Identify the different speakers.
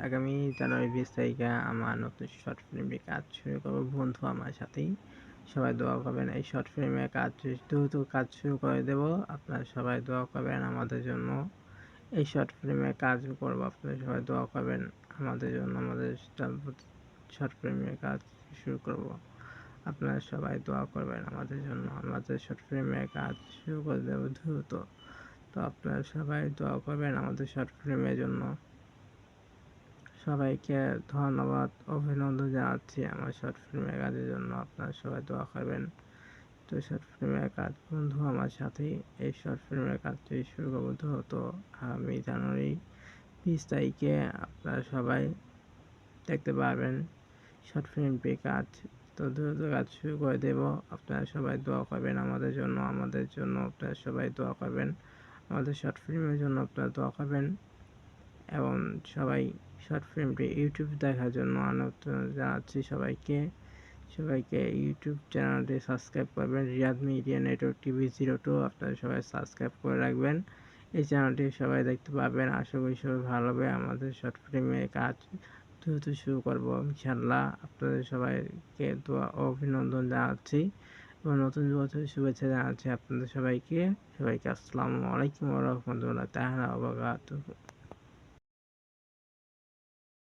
Speaker 1: আগামী জানুয়ারি 20 তারিখে আমার নতুন শর্ট ফিল্মে কাজ শুরু করব বন্ধু আমার সাথেই। সবাই দোয়া করবেন। এই শর্ট ফিল্মে কাজ দ্রুত কাজ শুরু করে দেব। আপনারা সবাই দোয়া করবেন আমাদের জন্য। এই শর্ট ফিল্মে কাজ করব। আপনারা সবাই দোয়া করবেন আমাদের জন্য। আমাদের শর্ট ফিল্মে কাজ শুরু করব। আপনারা সবাই দোয়া করবেন আমাদের জন্য। আমাদের শর্ট ফিল্মে কাজ শুরু করে দেব দ্রুত। তো আপনারা সবাই দোয়া করবেন আমাদের শর্ট ফিল্মের জন্য। সবাইকে ধন্যবাদ, অভিনন্দন জানাচ্ছি আমার শর্ট ফিল্মের কাজের জন্য। আপনারা সবাই দোয়া করবেন। তো শর্ট ফিল্মের কাজ বন্ধু আমার সাথেই। এই শর্ট ফিল্মের কাজটি শুরু করব দ্রুত আগামী জানুয়ারি 20 তারিখে। আপনারা সবাই দেখতে পারবেন শর্ট ফিল্মটি কাজ। তো দ্রুত কাজ শুরু করে দেব। আপনারা সবাই দোয়া করবেন আমাদের জন্য। আপনারা সবাই দোয়া করবেন আমাদের শর্ট ফিল্মের জন্য। আপনারা দোয়া করবেন এবং সবাই শর্ট ফিল্মটি ইউটিউব দেখার জন্য আমন্ত্রণ জানাচ্ছি সবাইকে ইউটিউব চ্যানেলটি সাবস্ক্রাইব করবেন। রিয়াদ মিডিয়া নেটওয়ার্ক টিভি 02 আপনারা সবাই সাবস্ক্রাইব করে রাখবেন। এই চ্যানেলটি সবাই দেখতে পাবেন। আশা করি সবাই ভালো হবে। আমাদের শর্ট ফিল্মের কাজ দ্রুত শুরু করব ইনশাআল্লাহ। আপনাদের সবাইকে দোয়া ও অভিনন্দন জানাচ্ছি এবং নতুন বছরের শুভেচ্ছা জানাচ্ছি আপনাদের সবাইকে। আসসালামু আলাইকুম ওয়া রাহমাতুল্লাহি তাআলা ওয়া বারাকাতুহু।